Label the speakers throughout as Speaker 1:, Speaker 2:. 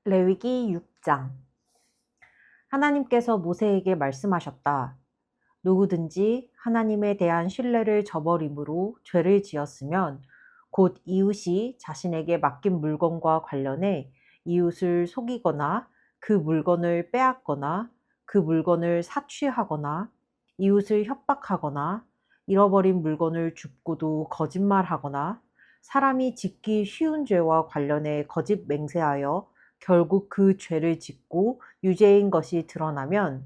Speaker 1: 레위기 6장. 하나님께서 모세에게 말씀하셨다. 누구든지 하나님에 대한 신뢰를 저버림으로 죄를 지었으면 곧 이웃이 자신에게 맡긴 물건과 관련해 이웃을 속이거나 그 물건을 빼앗거나 그 물건을 사취하거나 이웃을 협박하거나 잃어버린 물건을 줍고도 거짓말하거나 사람이 짓기 쉬운 죄와 관련해 거짓 맹세하여 결국 그 죄를 짓고 유죄인 것이 드러나면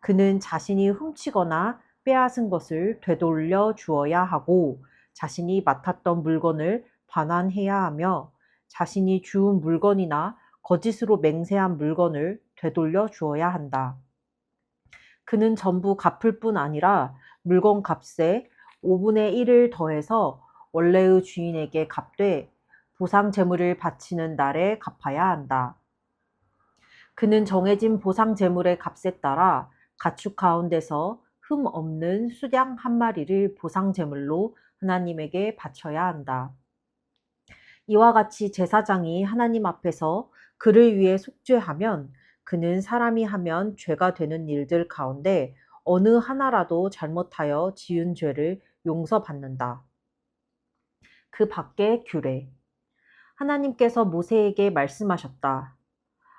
Speaker 1: 그는 자신이 훔치거나 빼앗은 것을 되돌려 주어야 하고 자신이 맡았던 물건을 반환해야 하며 자신이 주운 물건이나 거짓으로 맹세한 물건을 되돌려 주어야 한다. 그는 전부 갚을 뿐 아니라 물건 값에 5분의 1을 더해서 원래의 주인에게 갚되 보상 제물을 바치는 날에 갚아야 한다. 그는 정해진 보상 제물의 값에 따라 가축 가운데서 흠 없는 수양 한 마리를 보상 제물로 하나님에게 바쳐야 한다. 이와 같이 제사장이 하나님 앞에서 그를 위해 속죄하면 그는 사람이 하면 죄가 되는 일들 가운데 어느 하나라도 잘못하여 지은 죄를 용서받는다. 그 밖의 규례. 하나님께서 모세에게 말씀하셨다.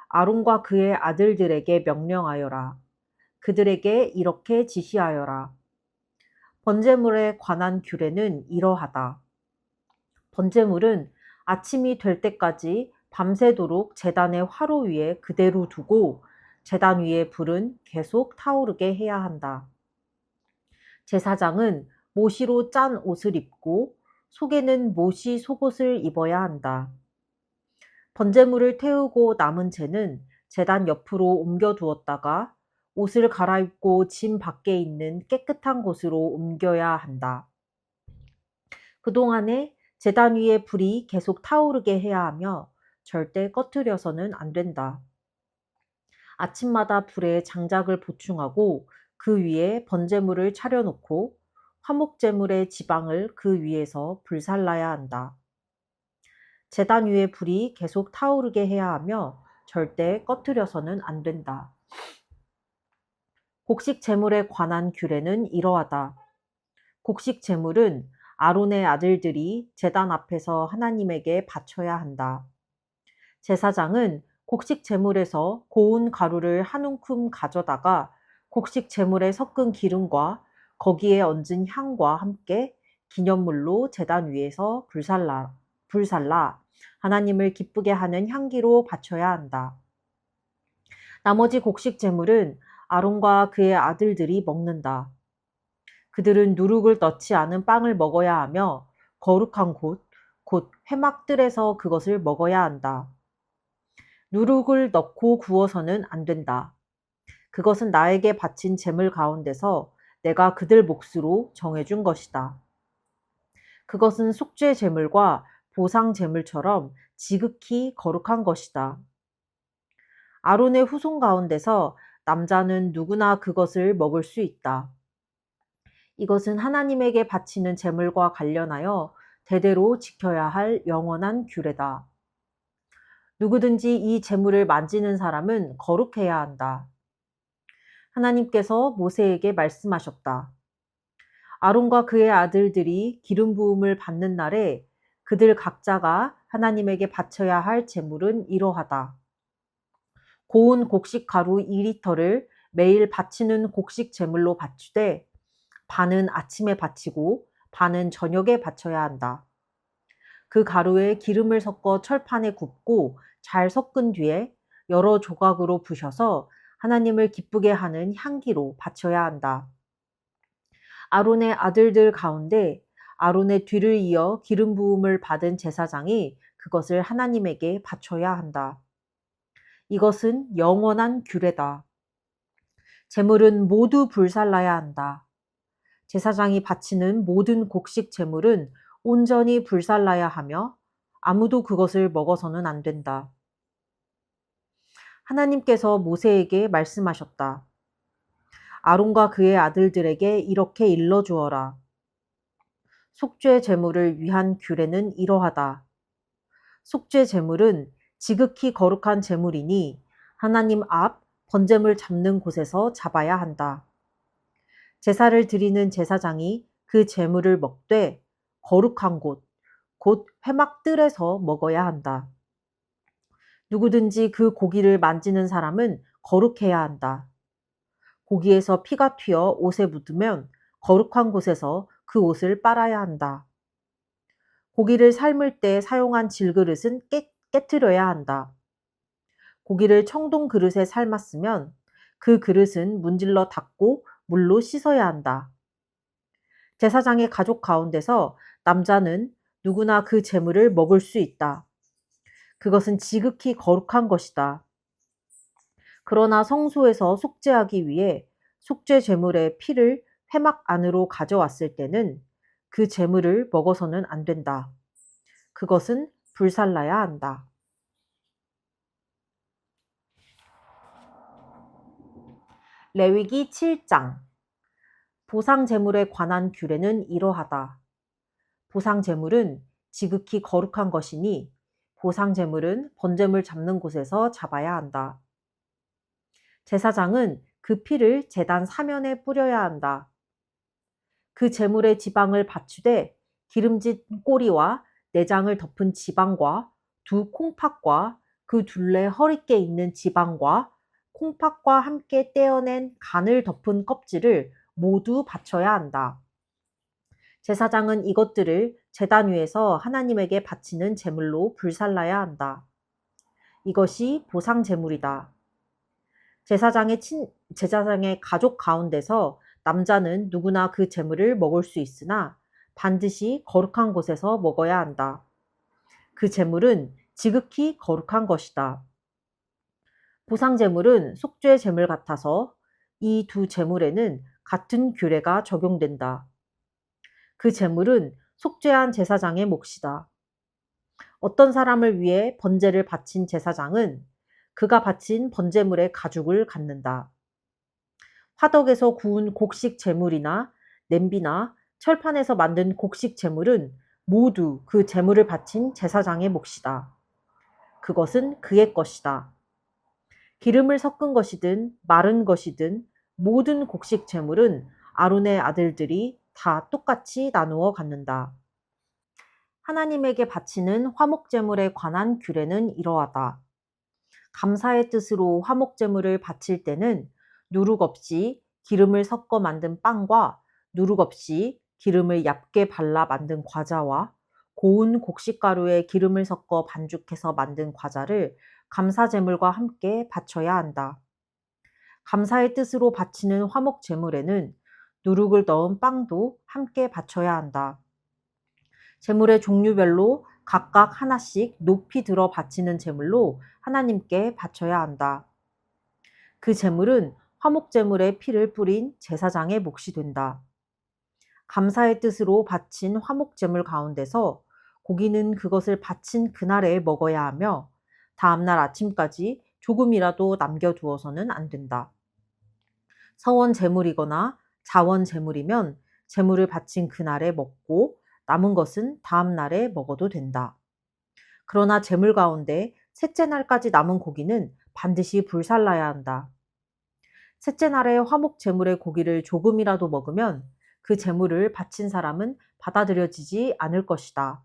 Speaker 1: 아론과 그의 아들들에게 명령하여라. 그들에게 이렇게 지시하여라. 번제물에 관한 규례는 이러하다. 번제물은 아침이 될 때까지 밤새도록 제단의 화로 위에 그대로 두고 제단 위에 불은 계속 타오르게 해야 한다. 제사장은 모시로 짠 옷을 입고 속에는 모시 속옷을 입어야 한다. 번제물을 태우고 남은 채는 제단 옆으로 옮겨 두었다가 옷을 갈아입고 진 밖에 있는 깨끗한 곳으로 옮겨야 한다. 그동안에 제단 위에 불이 계속 타오르게 해야 하며 절대 꺼트려서는 안 된다. 아침마다 불에 장작을 보충하고 그 위에 번제물을 차려놓고 화목제물의 지방을 그 위에서 불살라야 한다. 제단 위에 불이 계속 타오르게 해야 하며 절대 꺼트려서는 안 된다. 곡식 제물에 관한 규례는 이러하다. 곡식 제물은 아론의 아들들이 제단 앞에서 하나님에게 바쳐야 한다. 제사장은 곡식 제물에서 고운 가루를 한 움큼 가져다가 곡식 제물에 섞은 기름과 거기에 얹은 향과 함께 기념물로 제단 위에서 불살라 하나님을 기쁘게 하는 향기로 바쳐야 한다. 나머지 곡식 제물은 아론과 그의 아들들이 먹는다. 그들은 누룩을 넣지 않은 빵을 먹어야 하며 거룩한 곧 회막들에서 그것을 먹어야 한다. 누룩을 넣고 구워서는 안 된다. 그것은 나에게 바친 제물 가운데서 내가 그들 몫으로 정해준 것이다. 그것은 속죄 제물과 보상 제물처럼 지극히 거룩한 것이다. 아론의 후손 가운데서 남자는 누구나 그것을 먹을 수 있다. 이것은 하나님에게 바치는 제물과 관련하여 대대로 지켜야 할 영원한 규례다. 누구든지 이 제물을 만지는 사람은 거룩해야 한다. 하나님께서 모세에게 말씀하셨다. 아론과 그의 아들들이 기름 부음을 받는 날에 그들 각자가 하나님에게 바쳐야 할 제물은 이러하다. 고운 곡식 가루 2리터를 매일 바치는 곡식 제물로 바치되 반은 아침에 바치고 반은 저녁에 바쳐야 한다. 그 가루에 기름을 섞어 철판에 굽고 잘 섞은 뒤에 여러 조각으로 부셔서 하나님을 기쁘게 하는 향기로 바쳐야 한다. 아론의 아들들 가운데 아론의 뒤를 이어 기름 부음을 받은 제사장이 그것을 하나님에게 바쳐야 한다. 이것은 영원한 규례다. 제물은 모두 불살라야 한다. 제사장이 바치는 모든 곡식 제물은 온전히 불살라야 하며 아무도 그것을 먹어서는 안 된다. 하나님께서 모세에게 말씀하셨다. 아론과 그의 아들들에게 이렇게 일러주어라. 속죄 제물을 위한 규례는 이러하다. 속죄 제물은 지극히 거룩한 제물이니 하나님 앞 번제물 잡는 곳에서 잡아야 한다. 제사를 드리는 제사장이 그 제물을 먹되 거룩한 곳, 곧 회막들에서 먹어야 한다. 누구든지 그 고기를 만지는 사람은 거룩해야 한다. 고기에서 피가 튀어 옷에 묻으면 거룩한 곳에서 그 옷을 빨아야 한다. 고기를 삶을 때 사용한 질그릇은 깨트려야 한다. 고기를 청동 그릇에 삶았으면 그 그릇은 문질러 닦고 물로 씻어야 한다. 제사장의 가족 가운데서 남자는 누구나 그 제물을 먹을 수 있다. 그것은 지극히 거룩한 것이다. 그러나 성소에서 속죄하기 위해 속죄 제물의 피를 회막 안으로 가져왔을 때는 그 제물을 먹어서는 안 된다. 그것은 불살라야 한다. 레위기 7장. 보상 제물에 관한 규례는 이러하다. 보상 제물은 지극히 거룩한 것이니 보상 제물은 번제물 잡는 곳에서 잡아야 한다. 제사장은 그 피를 제단 사면에 뿌려야 한다. 그 제물의 지방을 받추되 기름진 꼬리와 내장을 덮은 지방과 두 콩팥과 그 둘레 허리께 있는 지방과 콩팥과 함께 떼어낸 간을 덮은 껍질을 모두 바쳐야 한다. 제사장은 이것들을 제단 위에서 하나님에게 바치는 제물로 불살라야 한다. 이것이 보상 제물이다. 제사장의 가족 가운데서 남자는 누구나 그 제물을 먹을 수 있으나 반드시 거룩한 곳에서 먹어야 한다. 그 제물은 지극히 거룩한 것이다. 보상 제물은 속죄 제물 같아서 이 두 제물에는 같은 규례가 적용된다. 그 제물은 속죄한 제사장의 몫이다. 어떤 사람을 위해 번제를 바친 제사장은 그가 바친 번제물의 가죽을 갖는다. 화덕에서 구운 곡식 제물이나 냄비나 철판에서 만든 곡식 제물은 모두 그 제물을 바친 제사장의 몫이다. 그것은 그의 것이다. 기름을 섞은 것이든 마른 것이든 모든 곡식 제물은 아론의 아들들이 다 똑같이 나누어 갖는다. 하나님에게 바치는 화목 제물에 관한 규례는 이러하다. 감사의 뜻으로 화목 제물을 바칠 때는 누룩 없이 기름을 섞어 만든 빵과 누룩 없이 기름을 얇게 발라 만든 과자와 고운 곡식가루에 기름을 섞어 반죽해서 만든 과자를 감사 제물과 함께 바쳐야 한다. 감사의 뜻으로 바치는 화목 제물에는 누룩을 넣은 빵도 함께 바쳐야 한다. 제물의 종류별로 각각 하나씩 높이 들어 바치는 제물로 하나님께 바쳐야 한다. 그 제물은 화목 제물에 피를 뿌린 제사장의 몫이 된다. 감사의 뜻으로 바친 화목 제물 가운데서 고기는 그것을 바친 그날에 먹어야 하며 다음날 아침까지 조금이라도 남겨두어서는 안 된다. 서원 제물이거나 자원 제물이면 제물을 바친 그날에 먹고 남은 것은 다음 날에 먹어도 된다. 그러나 제물 가운데 셋째 날까지 남은 고기는 반드시 불살라야 한다. 셋째 날에 화목 제물의 고기를 조금이라도 먹으면 그 제물을 바친 사람은 받아들여지지 않을 것이다.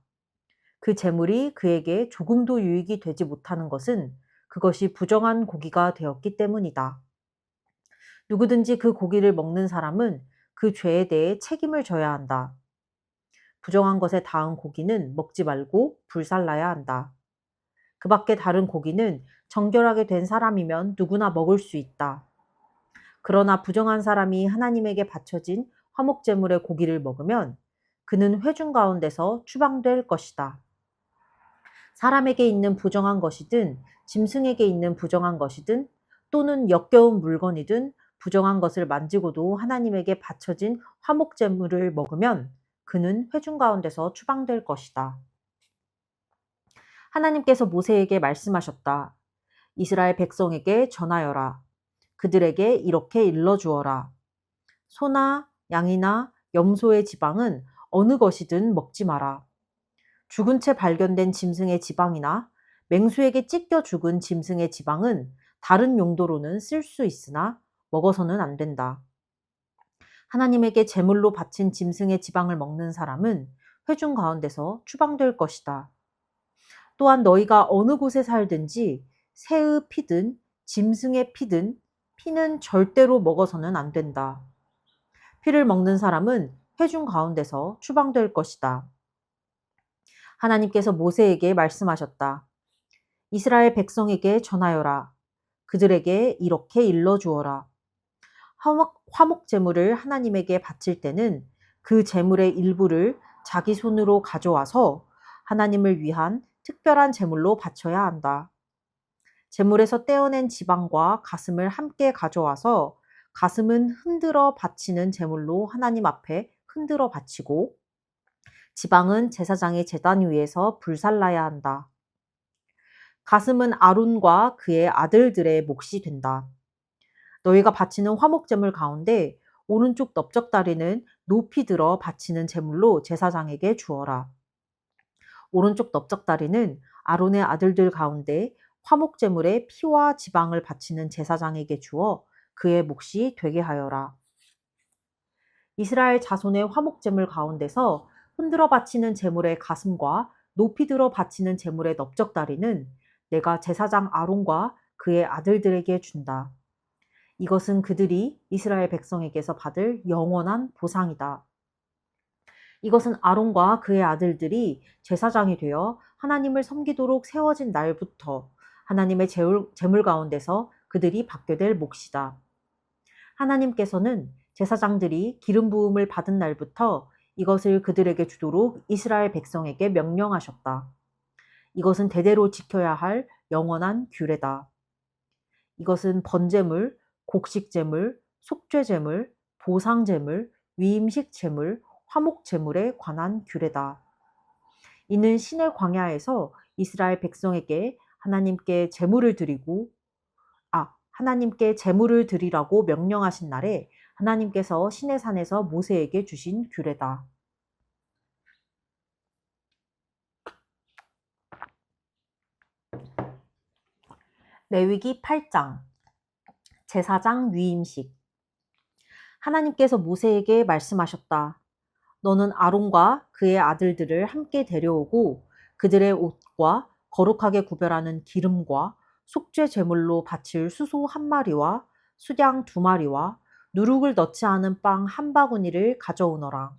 Speaker 1: 그 제물이 그에게 조금도 유익이 되지 못하는 것은 그것이 부정한 고기가 되었기 때문이다. 누구든지 그 고기를 먹는 사람은 그 죄에 대해 책임을 져야 한다. 부정한 것에 닿은 고기는 먹지 말고 불살라야 한다. 그 밖에 다른 고기는 정결하게 된 사람이면 누구나 먹을 수 있다. 그러나 부정한 사람이 하나님에게 바쳐진 화목제물의 고기를 먹으면 그는 회중 가운데서 추방될 것이다. 사람에게 있는 부정한 것이든 짐승에게 있는 부정한 것이든 또는 역겨운 물건이든 부정한 것을 만지고도 하나님에게 바쳐진 화목제물을 먹으면 그는 회중 가운데서 추방될 것이다. 하나님께서 모세에게 말씀하셨다. 이스라엘 백성에게 전하여라. 그들에게 이렇게 일러주어라. 소나 양이나 염소의 지방은 어느 것이든 먹지 마라. 죽은 채 발견된 짐승의 지방이나 맹수에게 찢겨 죽은 짐승의 지방은 다른 용도로는 쓸 수 있으나 먹어서는 안 된다. 하나님에게 제물로 바친 짐승의 지방을 먹는 사람은 회중 가운데서 추방될 것이다. 또한 너희가 어느 곳에 살든지 새의 피든 짐승의 피든 피는 절대로 먹어서는 안 된다. 피를 먹는 사람은 회중 가운데서 추방될 것이다. 하나님께서 모세에게 말씀하셨다. 이스라엘 백성에게 전하여라. 그들에게 이렇게 일러주어라. 화목 제물을 하나님에게 바칠 때는 그 제물의 일부를 자기 손으로 가져와서 하나님을 위한 특별한 제물로 바쳐야 한다. 제물에서 떼어낸 지방과 가슴을 함께 가져와서 가슴은 흔들어 바치는 제물로 하나님 앞에 흔들어 바치고 지방은 제사장의 제단 위에서 불살라야 한다. 가슴은 아론과 그의 아들들의 몫이 된다. 너희가 바치는 화목제물 가운데 오른쪽 넓적다리는 높이 들어 바치는 제물로 제사장에게 주어라. 오른쪽 넓적다리는 아론의 아들들 가운데 화목제물의 피와 지방을 바치는 제사장에게 주어 그의 몫이 되게 하여라. 이스라엘 자손의 화목제물 가운데서 흔들어 바치는 제물의 가슴과 높이 들어 바치는 제물의 넓적다리는 내가 제사장 아론과 그의 아들들에게 준다. 이것은 그들이 이스라엘 백성에게서 받을 영원한 보상이다. 이것은 아론과 그의 아들들이 제사장이 되어 하나님을 섬기도록 세워진 날부터 하나님의 제물 가운데서 그들이 받게 될 몫이다. 하나님께서는 제사장들이 기름 부음을 받은 날부터 이것을 그들에게 주도록 이스라엘 백성에게 명령하셨다. 이것은 대대로 지켜야 할 영원한 규례다. 이것은 번제물, 곡식제물, 속죄제물, 보상제물, 위임식제물, 화목제물에 관한 규례다. 이는 신의 광야에서 이스라엘 백성에게 하나님께 제물을 드리라고 명령하신 날에 하나님께서 신의 산에서 모세에게 주신 규례다. 레위기 8장 제사장 위임식. 하나님께서 모세에게 말씀하셨다. 너는 아론과 그의 아들들을 함께 데려오고 그들의 옷과 거룩하게 구별하는 기름과 속죄 제물로 바칠 수소 1마리와 수양 2마리와 누룩을 넣지 않은 빵 1바구니를 가져오너라.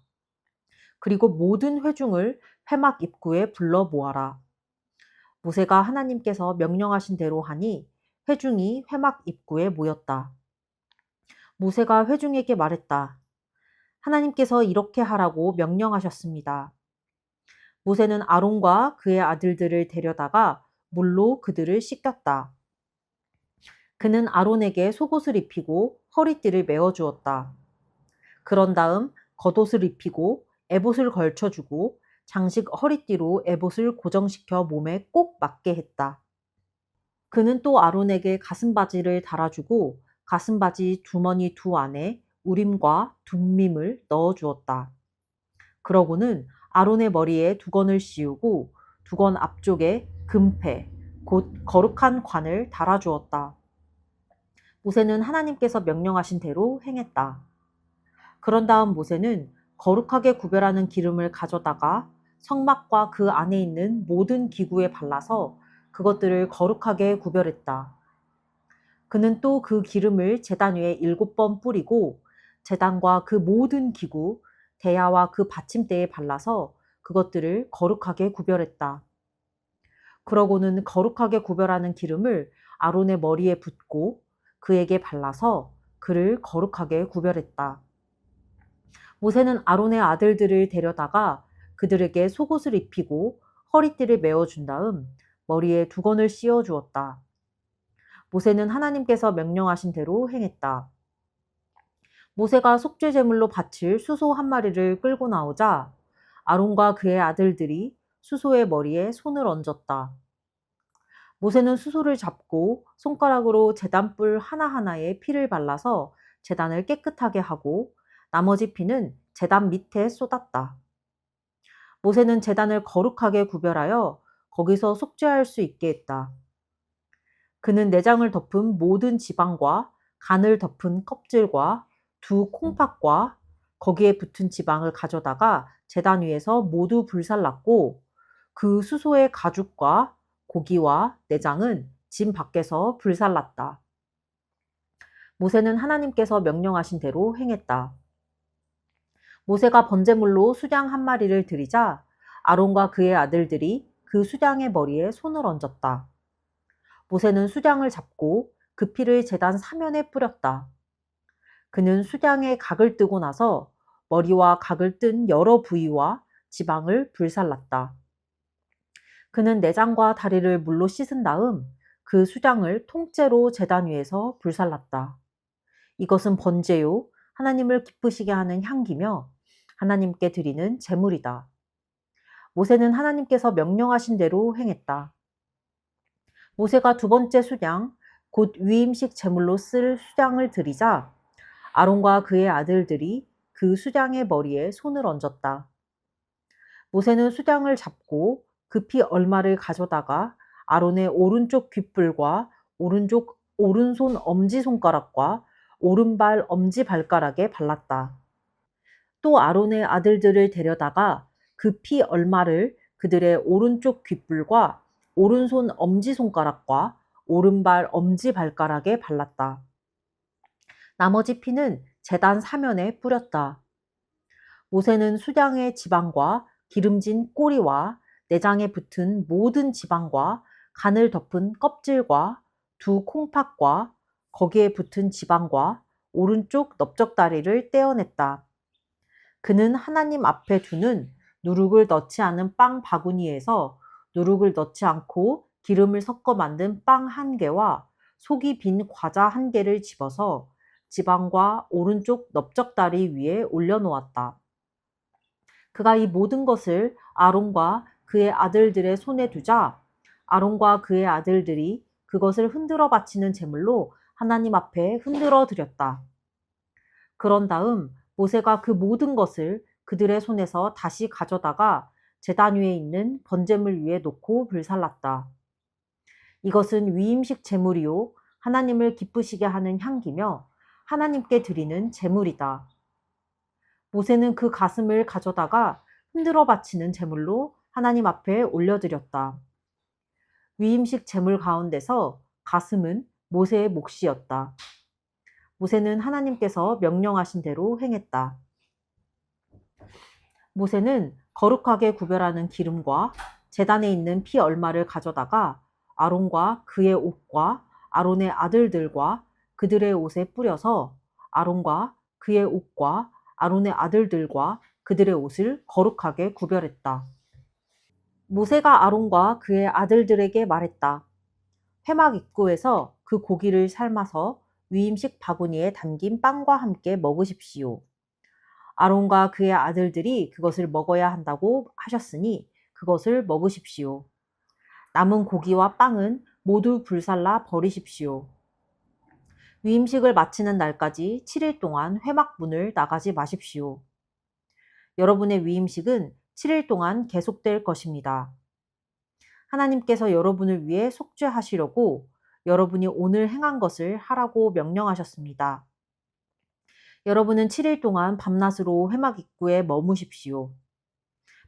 Speaker 1: 그리고 모든 회중을 회막 입구에 불러 모아라. 모세가 하나님께서 명령하신 대로 하니 회중이 회막 입구에 모였다. 모세가 회중에게 말했다. 하나님께서 이렇게 하라고 명령하셨습니다. 모세는 아론과 그의 아들들을 데려다가 물로 그들을 씻겼다. 그는 아론에게 속옷을 입히고 허리띠를 메어주었다. 그런 다음 겉옷을 입히고 에봇을 걸쳐주고 장식 허리띠로 에봇을 고정시켜 몸에 꼭 맞게 했다. 그는 또 아론에게 가슴바지를 달아주고 가슴바지 주머니 두 안에 우림과 둠밈을 넣어주었다. 그러고는 아론의 머리에 두건을 씌우고 두건 앞쪽에 금패, 곧 거룩한 관을 달아주었다. 모세는 하나님께서 명령하신 대로 행했다. 그런 다음 모세는 거룩하게 구별하는 기름을 가져다가 성막과 그 안에 있는 모든 기구에 발라서 그것들을 거룩하게 구별했다. 그는 또 그 기름을 제단 위에 7번 뿌리고 제단과 그 모든 기구, 대야와 그 받침대에 발라서 그것들을 거룩하게 구별했다. 그러고는 거룩하게 구별하는 기름을 아론의 머리에 붓고 그에게 발라서 그를 거룩하게 구별했다. 모세는 아론의 아들들을 데려다가 그들에게 속옷을 입히고 허리띠를 메어준 다음 머리에 두건을 씌워 주었다. 모세는 하나님께서 명령하신 대로 행했다. 모세가 속죄제물로 바칠 수소 1마리를 끌고 나오자 아론과 그의 아들들이 수소의 머리에 손을 얹었다. 모세는 수소를 잡고 손가락으로 제단뿔 하나하나에 피를 발라서 제단을 깨끗하게 하고 나머지 피는 제단 밑에 쏟았다. 모세는 제단을 거룩하게 구별하여 거기서 속죄할 수 있게 했다. 그는 내장을 덮은 모든 지방과 간을 덮은 껍질과 두 콩팥과 거기에 붙은 지방을 가져다가 제단 위에서 모두 불살랐고 그 수소의 가죽과 고기와 내장은 진 밖에서 불살랐다. 모세는 하나님께서 명령하신 대로 행했다. 모세가 번제물로 수장 한 마리를 드리자 아론과 그의 아들들이 그 수장의 머리에 손을 얹었다. 모세는 수장을 잡고 그 피를 제단 사면에 뿌렸다. 그는 수장에 각을 뜨고 나서 머리와 각을 뜬 여러 부위와 지방을 불살랐다. 그는 내장과 다리를 물로 씻은 다음 그 수장을 통째로 제단 위에서 불살랐다. 이것은 번제요 하나님을 기쁘시게 하는 향기며 하나님께 드리는 제물이다. 모세는 하나님께서 명령하신 대로 행했다. 모세가 두 번째 수장, 곧 위임식 제물로 쓸 수장을 드리자 아론과 그의 아들들이 그 수장의 머리에 손을 얹었다. 모세는 수장을 잡고 그 피 얼마를 가져다가 아론의 오른쪽 귓불과 오른손 엄지손가락과 오른발 엄지발가락에 발랐다. 또 아론의 아들들을 데려다가 그 피 얼마를 그들의 오른쪽 귓불과 오른손 엄지손가락과 오른발 엄지발가락에 발랐다. 나머지 피는 제단 사면에 뿌렸다. 모세는 수장의 지방과 기름진 꼬리와 내장에 붙은 모든 지방과 간을 덮은 껍질과 두 콩팥과 거기에 붙은 지방과 오른쪽 넓적다리를 떼어냈다. 그는 하나님 앞에 두는 누룩을 넣지 않은 빵 바구니에서 누룩을 넣지 않고 기름을 섞어 만든 빵 한 개와 속이 빈 과자 한 개를 집어서 지방과 오른쪽 넓적다리 위에 올려놓았다. 그가 이 모든 것을 아론과 그의 아들들의 손에 두자 아론과 그의 아들들이 그것을 흔들어 바치는 제물로 하나님 앞에 흔들어 드렸다. 그런 다음 모세가 그 모든 것을 그들의 손에서 다시 가져다가 제단 위에 있는 번제물 위에 놓고 불살랐다. 이것은 위임식 제물이요 하나님을 기쁘시게 하는 향기며 하나님께 드리는 제물이다. 모세는 그 가슴을 가져다가 흔들어 바치는 제물로 하나님 앞에 올려드렸다. 위임식 제물 가운데서 가슴은 모세의 몫이었다. 모세는 하나님께서 명령하신 대로 행했다. 모세는 거룩하게 구별하는 기름과 제단에 있는 피 얼마를 가져다가 아론과 그의 옷과 아론의 아들들과 그들의 옷에 뿌려서 아론과 그의 옷과 아론의 아들들과 그들의 옷을 거룩하게 구별했다. 모세가 아론과 그의 아들들에게 말했다. 회막 입구에서 그 고기를 삶아서 위임식 바구니에 담긴 빵과 함께 먹으십시오. 아론과 그의 아들들이 그것을 먹어야 한다고 하셨으니 그것을 먹으십시오. 남은 고기와 빵은 모두 불살라 버리십시오. 위임식을 마치는 날까지 7일 동안 회막 문을 나가지 마십시오. 여러분의 위임식은 7일 동안 계속될 것입니다. 하나님께서 여러분을 위해 속죄하시려고 여러분이 오늘 행한 것을 하라고 명령하셨습니다. 여러분은 7일 동안 밤낮으로 회막 입구에 머무십시오.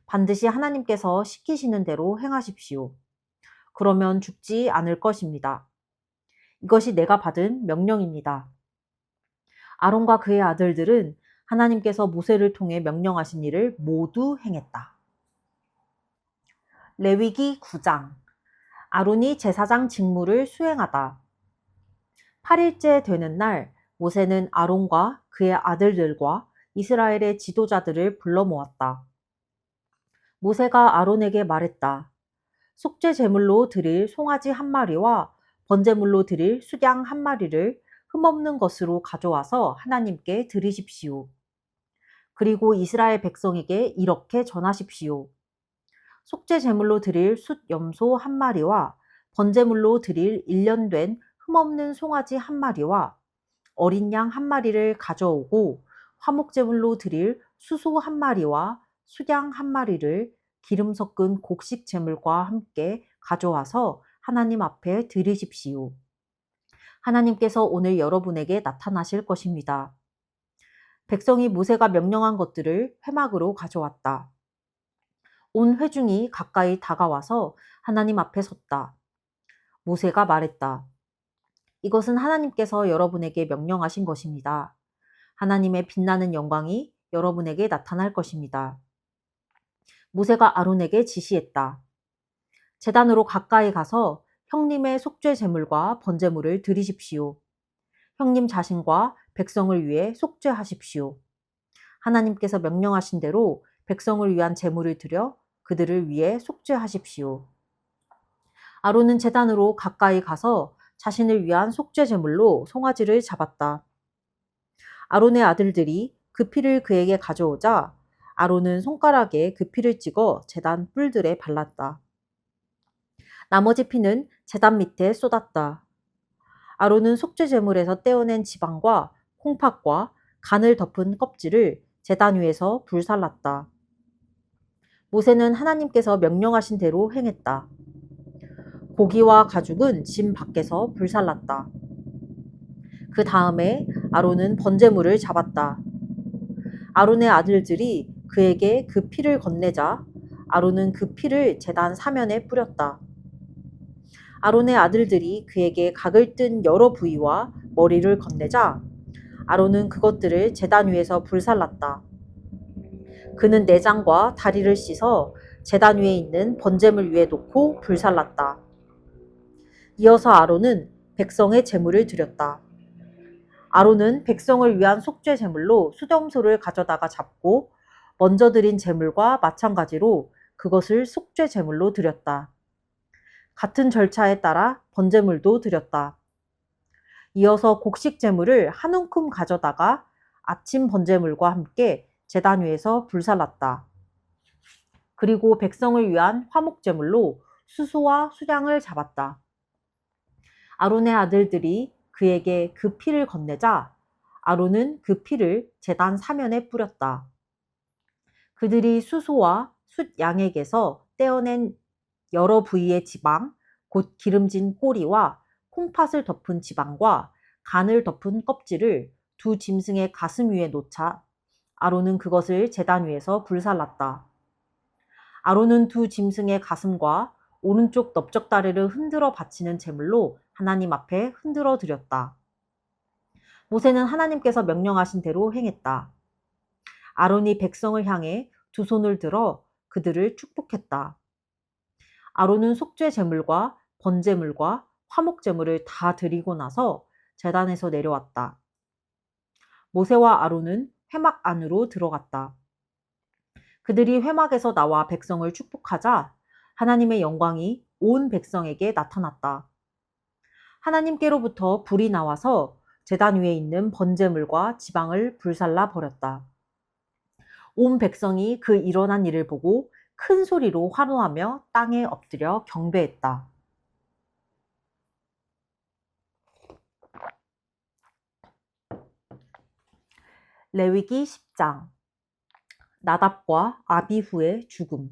Speaker 1: 반드시 하나님께서 시키시는 대로 행하십시오. 그러면 죽지 않을 것입니다. 이것이 내가 받은 명령입니다. 아론과 그의 아들들은 하나님께서 모세를 통해 명령하신 일을 모두 행했다. 레위기 9장. 아론이 제사장 직무를 수행하다. 8일째 되는 날 모세는 아론과 그의 아들들과 이스라엘의 지도자들을 불러 모았다. 모세가 아론에게 말했다. 속죄 제물로 드릴 송아지 한 마리와 번제물로 드릴 수양 한 마리를 흠없는 것으로 가져와서 하나님께 드리십시오. 그리고 이스라엘 백성에게 이렇게 전하십시오. 속죄 제물로 드릴 숫 염소 한 마리와 번제물로 드릴 1년 된 흠없는 송아지 한 마리와 어린 양 한 마리를 가져오고 화목제물로 드릴 수소 한 마리와 수양 한 마리를 기름 섞은 곡식 제물과 함께 가져와서 하나님 앞에 드리십시오. 하나님께서 오늘 여러분에게 나타나실 것입니다. 백성이 모세가 명령한 것들을 회막으로 가져왔다. 온 회중이 가까이 다가와서 하나님 앞에 섰다. 모세가 말했다. 이것은 하나님께서 여러분에게 명령하신 것입니다. 하나님의 빛나는 영광이 여러분에게 나타날 것입니다. 모세가 아론에게 지시했다. 제단으로 가까이 가서 형님의 속죄 제물과 번제물을 드리십시오. 형님 자신과 백성을 위해 속죄하십시오. 하나님께서 명령하신 대로 백성을 위한 제물을 드려 그들을 위해 속죄하십시오. 아론은 제단으로 가까이 가서 자신을 위한 속죄 제물로 송아지를 잡았다. 아론의 아들들이 그 피를 그에게 가져오자 아론은 손가락에 그 피를 찍어 제단 뿔들에 발랐다. 나머지 피는 제단 밑에 쏟았다. 아론은 속죄 제물에서 떼어낸 지방과 콩팥과 간을 덮은 껍질을 제단 위에서 불살랐다. 모세는 하나님께서 명령하신 대로 행했다. 고기와 가죽은 짐 밖에서 불살랐다. 그 다음에 아론은 번제물을 잡았다. 아론의 아들들이 그에게 그 피를 건네자 아론은 그 피를 제단 사면에 뿌렸다. 아론의 아들들이 그에게 각을 뜬 여러 부위와 머리를 건네자 아론은 그것들을 제단 위에서 불살랐다. 그는 내장과 다리를 씻어 제단 위에 있는 번제물 위에 놓고 불살랐다. 이어서 아론은 백성의 제물을 드렸다. 아론은 백성을 위한 속죄 제물로 수염소를 가져다가 잡고 먼저 드린 제물과 마찬가지로 그것을 속죄 제물로 드렸다. 같은 절차에 따라 번제물도 드렸다. 이어서 곡식 제물을 한 움큼 가져다가 아침 번제물과 함께 제단 위에서 불살랐다. 그리고 백성을 위한 화목 제물로 수소와 수량을 잡았다. 아론의 아들들이 그에게 그 피를 건네자 아론은 그 피를 제단 사면에 뿌렸다. 그들이 수소와 숫양에게서 떼어낸 여러 부위의 지방, 곧 기름진 꼬리와 콩팥을 덮은 지방과 간을 덮은 껍질을 두 짐승의 가슴 위에 놓자 아론은 그것을 제단 위에서 불살랐다. 아론은 두 짐승의 가슴과 오른쪽 넓적다리를 흔들어 바치는 제물로 하나님 앞에 흔들어 드렸다. 모세는 하나님께서 명령하신 대로 행했다. 아론이 백성을 향해 두 손을 들어 그들을 축복했다. 아론은 속죄 제물과 번제물과 화목 제물을 다 드리고 나서 제단에서 내려왔다. 모세와 아론은 회막 안으로 들어갔다. 그들이 회막에서 나와 백성을 축복하자 하나님의 영광이 온 백성에게 나타났다. 하나님께로부터 불이 나와서 제단 위에 있는 번제물과 지방을 불살라 버렸다. 온 백성이 그 일어난 일을 보고 큰 소리로 환호하며 땅에 엎드려 경배했다. 레위기 10장 나답과 아비후의 죽음.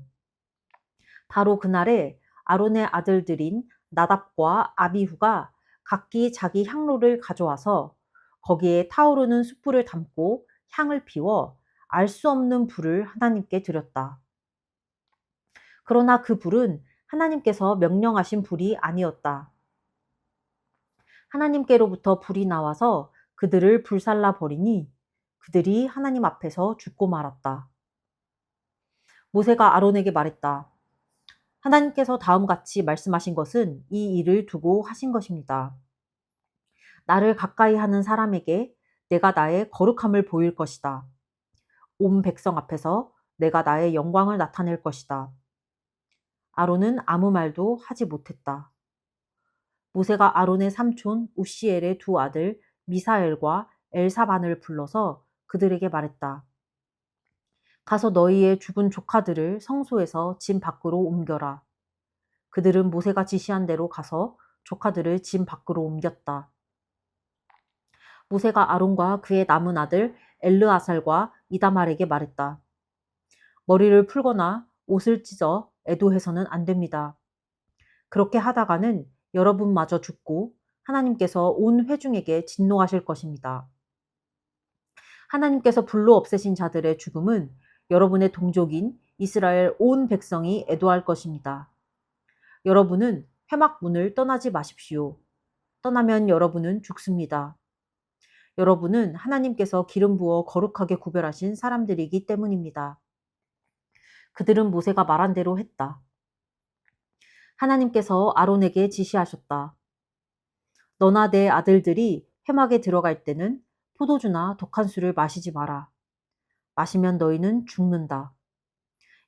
Speaker 1: 바로 그날에 아론의 아들들인 나답과 아비후가 각기 자기 향로를 가져와서 거기에 타오르는 숯불을 담고 향을 피워 알 수 없는 불을 하나님께 드렸다. 그러나 그 불은 하나님께서 명령하신 불이 아니었다. 하나님께로부터 불이 나와서 그들을 불살라 버리니 그들이 하나님 앞에서 죽고 말았다. 모세가 아론에게 말했다. 하나님께서 다음같이 말씀하신 것은 이 일을 두고 하신 것입니다. 나를 가까이 하는 사람에게 내가 나의 거룩함을 보일 것이다. 온 백성 앞에서 내가 나의 영광을 나타낼 것이다. 아론은 아무 말도 하지 못했다. 모세가 아론의 삼촌 우시엘의 두 아들 미사엘과 엘사반을 불러서 그들에게 말했다. 가서 너희의 죽은 조카들을 성소에서 짐 밖으로 옮겨라. 그들은 모세가 지시한 대로 가서 조카들을 짐 밖으로 옮겼다. 모세가 아론과 그의 남은 아들 엘르아살과 이다말에게 말했다. 머리를 풀거나 옷을 찢어 애도해서는 안 됩니다. 그렇게 하다가는 여러분마저 죽고 하나님께서 온 회중에게 진노하실 것입니다. 하나님께서 불로 없애신 자들의 죽음은 여러분의 동족인 이스라엘 온 백성이 애도할 것입니다. 여러분은 회막 문을 떠나지 마십시오. 떠나면 여러분은 죽습니다. 여러분은 하나님께서 기름 부어 거룩하게 구별하신 사람들이기 때문입니다. 그들은 모세가 말한 대로 했다. 하나님께서 아론에게 지시하셨다. 너나 내 아들들이 회막에 들어갈 때는 포도주나 독한 술을 마시지 마라. 마시면 너희는 죽는다.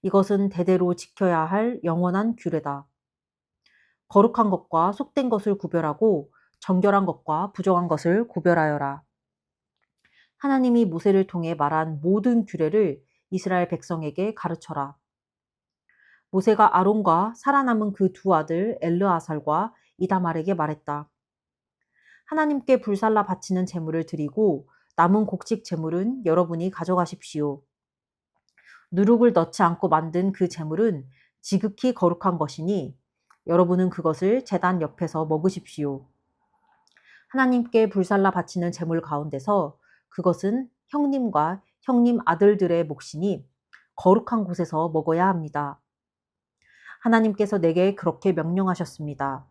Speaker 1: 이것은 대대로 지켜야 할 영원한 규례다. 거룩한 것과 속된 것을 구별하고 정결한 것과 부정한 것을 구별하여라. 하나님이 모세를 통해 말한 모든 규례를 이스라엘 백성에게 가르쳐라. 모세가 아론과 살아남은 그 두 아들 엘르아살과 이다말에게 말했다. 하나님께 불살라 바치는 제물을 드리고 남은 곡식 제물은 여러분이 가져가십시오. 누룩을 넣지 않고 만든 그 제물은 지극히 거룩한 것이니 여러분은 그것을 제단 옆에서 먹으십시오. 하나님께 불살라 바치는 제물 가운데서 그것은 형님과 형님 아들들의 몫이니 거룩한 곳에서 먹어야 합니다. 하나님께서 내게 그렇게 명령하셨습니다.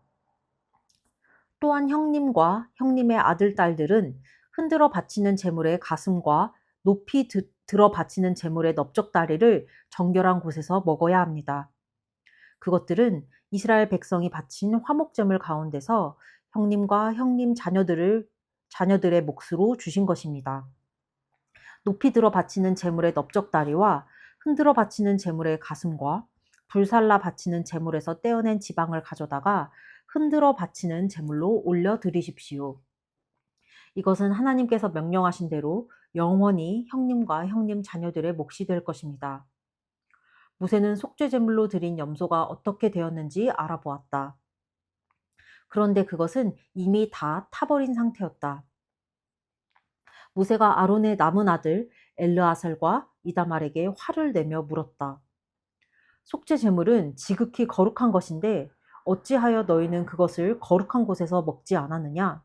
Speaker 1: 또한 형님과 형님의 아들, 딸들은 흔들어 바치는 제물의 가슴과 높이 들어 바치는 제물의 넓적다리를 정결한 곳에서 먹어야 합니다. 그것들은 이스라엘 백성이 바친 화목제물 가운데서 형님과 형님 자녀들의 몫으로 주신 것입니다. 높이 들어 바치는 제물의 넓적다리와 흔들어 바치는 제물의 가슴과 불살라 바치는 제물에서 떼어낸 지방을 가져다가 흔들어 바치는 제물로 올려 드리십시오. 이것은 하나님께서 명령하신 대로 영원히 형님과 형님 자녀들의 몫이 될 것입니다. 모세는 속죄 제물로 드린 염소가 어떻게 되었는지 알아보았다. 그런데 그것은 이미 다 타버린 상태였다. 모세가 아론의 남은 아들 엘르아살과 이다말에게 화를 내며 물었다. 속죄 제물은 지극히 거룩한 것인데 어찌하여 너희는 그것을 거룩한 곳에서 먹지 않았느냐?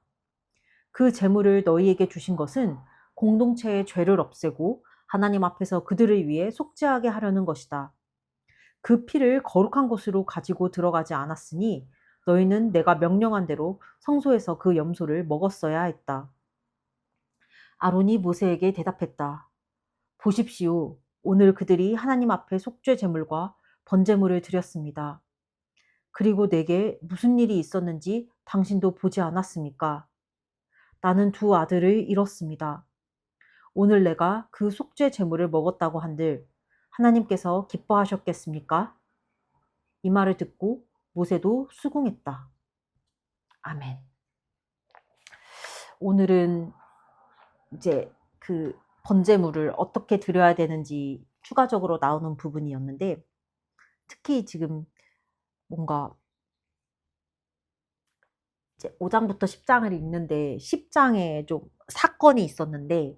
Speaker 1: 그 제물을 너희에게 주신 것은 공동체의 죄를 없애고 하나님 앞에서 그들을 위해 속죄하게 하려는 것이다. 그 피를 거룩한 곳으로 가지고 들어가지 않았으니 너희는 내가 명령한 대로 성소에서 그 염소를 먹었어야 했다. 아론이 모세에게 대답했다. 보십시오. 오늘 그들이 하나님 앞에 속죄 제물과 번제물을 드렸습니다. 그리고 내게 무슨 일이 있었는지 당신도 보지 않았습니까? 나는 두 아들을 잃었습니다. 오늘 내가 그 속죄 제물을 먹었다고 한들 하나님께서 기뻐하셨겠습니까? 이 말을 듣고 모세도 수긍했다. 아멘. 오늘은 이제 그 번제물을 어떻게 드려야 되는지 추가적으로 나오는 부분이었는데 특히 지금 뭔가 이제 5장부터 10장을 읽는데 10장에 좀 사건이 있었는데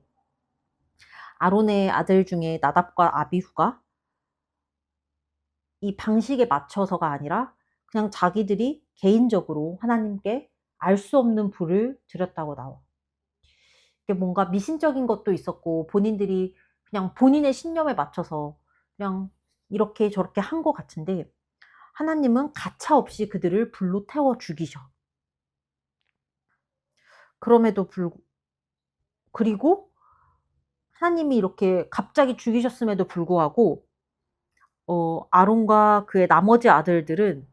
Speaker 1: 아론의 아들 중에 나답과 아비후가 이 방식에 맞춰서가 아니라 그냥 자기들이 개인적으로 하나님께 알 수 없는 부를 드렸다고 나와. 이게 뭔가 미신적인 것도 있었고 본인들이 그냥 본인의 신념에 맞춰서 그냥 이렇게 저렇게 한 것 같은데 하나님은 가차없이 그들을 불로 태워 죽이셔. 그럼에도 그리고 하나님이 이렇게 갑자기 죽이셨음에도 불구하고 아론과 그의 나머지 아들들은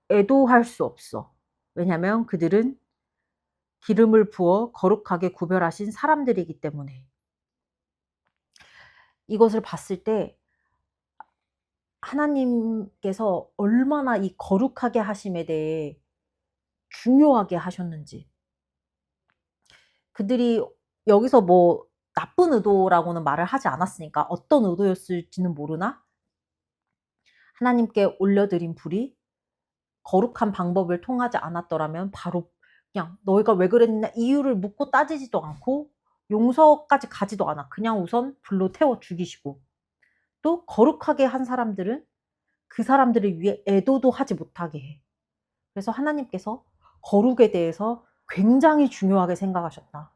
Speaker 1: 애도할 수 없어. 왜냐하면 그들은 기름을 부어 거룩하게 구별하신 사람들이기 때문에. 이것을 봤을 때 하나님께서 얼마나 이 거룩하게 하심에 대해 중요하게 하셨는지. 그들이 여기서 뭐 나쁜 의도라고는 말을 하지 않았으니까 어떤 의도였을지는 모르나 하나님께 올려드린 불이 거룩한 방법을 통하지 않았더라면 바로 그냥 너희가 왜 그랬냐 이유를 묻고 따지지도 않고 용서까지 가지도 않아. 그냥 우선 불로 태워 죽이시고 또 거룩하게 한 사람들은 그 사람들을 위해 애도도 하지 못하게 해. 그래서 하나님께서 거룩에 대해서 굉장히 중요하게 생각하셨다.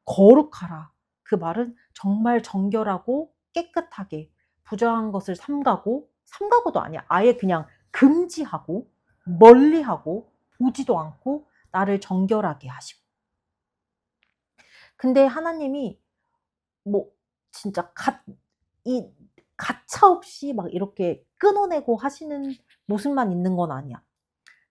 Speaker 1: 거룩하라. 그 말은 정말 정결하고 깨끗하게 부정한 것을 삼가고도 아니야. 아예 그냥 금지하고 멀리하고 보지도 않고 나를 정결하게 하시고. 근데 하나님이 뭐 진짜 가차없이 막 이렇게 끊어내고 하시는 모습만 있는 건 아니야.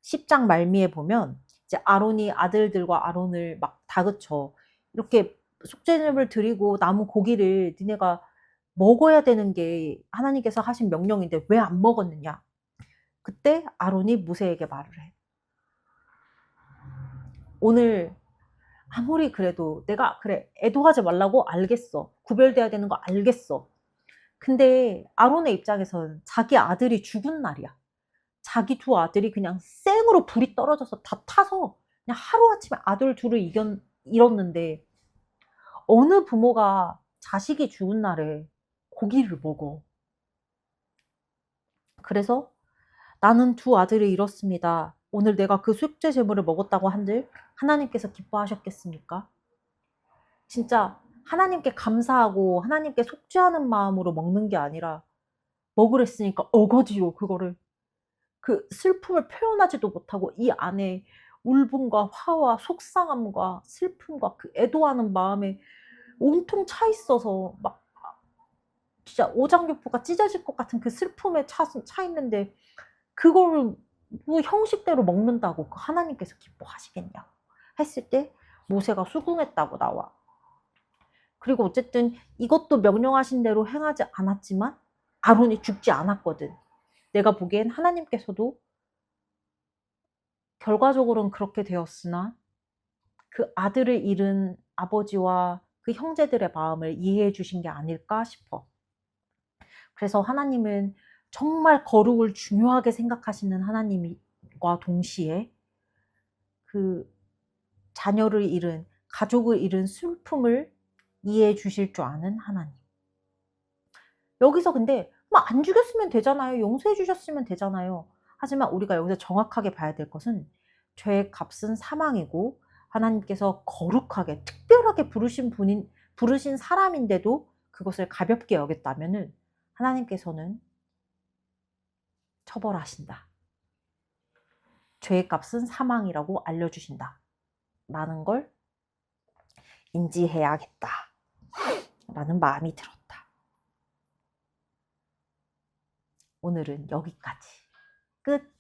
Speaker 1: 10장 말미에 보면 이제 아론이 아들들과 아론을 막 다그쳐. 이렇게 속죄제물 드리고 남은 고기를 니네가 먹어야 되는 게 하나님께서 하신 명령인데 왜 안 먹었느냐. 그때 아론이 모세에게 말을 해. 오늘 아무리 그래도 내가 그래 애도하지 말라고 알겠어. 구별돼야 되는 거 알겠어. 근데 아론의 입장에서는 자기 아들이 죽은 날이야. 자기 두 아들이 그냥 생으로 불이 떨어져서 다 타서 그냥 하루아침에 아들 둘을 잃었는데 어느 부모가 자식이 죽은 날에 고기를 먹어. 그래서 나는 두 아들을 잃었습니다. 오늘 내가 그 속죄 제물을 먹었다고 한들 하나님께서 기뻐하셨겠습니까? 진짜 하나님께 감사하고 하나님께 속죄하는 마음으로 먹는 게 아니라 먹으랬으니까 어거지로 그거를 그 슬픔을 표현하지도 못하고 이 안에 울분과 화와 속상함과 슬픔과 그 애도하는 마음에 온통 차 있어서 막 진짜 오장육부가 찢어질 것 같은 그 슬픔에 차 있는데 그거를 뭐 형식대로 먹는다고 그 하나님께서 기뻐하시겠냐고 했을 때 모세가 수긍했다고 나와. 그리고 어쨌든 이것도 명령하신 대로 행하지 않았지만 아론이 죽지 않았거든. 내가 보기엔 하나님께서도 결과적으로는 그렇게 되었으나 그 아들을 잃은 아버지와 그 형제들의 마음을 이해해 주신 게 아닐까 싶어. 그래서 하나님은 정말 거룩을 중요하게 생각하시는 하나님과 동시에 그 자녀를 잃은, 가족을 잃은 슬픔을 이해해 주실 줄 아는 하나님. 여기서 근데 안 죽였으면 되잖아요. 용서해 주셨으면 되잖아요. 하지만 우리가 여기서 정확하게 봐야 될 것은 죄의 값은 사망이고 하나님께서 거룩하게 특별하게 부르신 사람인데도 그것을 가볍게 여겼다면은 하나님께서는 처벌하신다. 죄의 값은 사망이라고 알려주신다. 라는 걸 인지해야겠다. 라는 마음이 들었다. 오늘은 여기까지. 끝.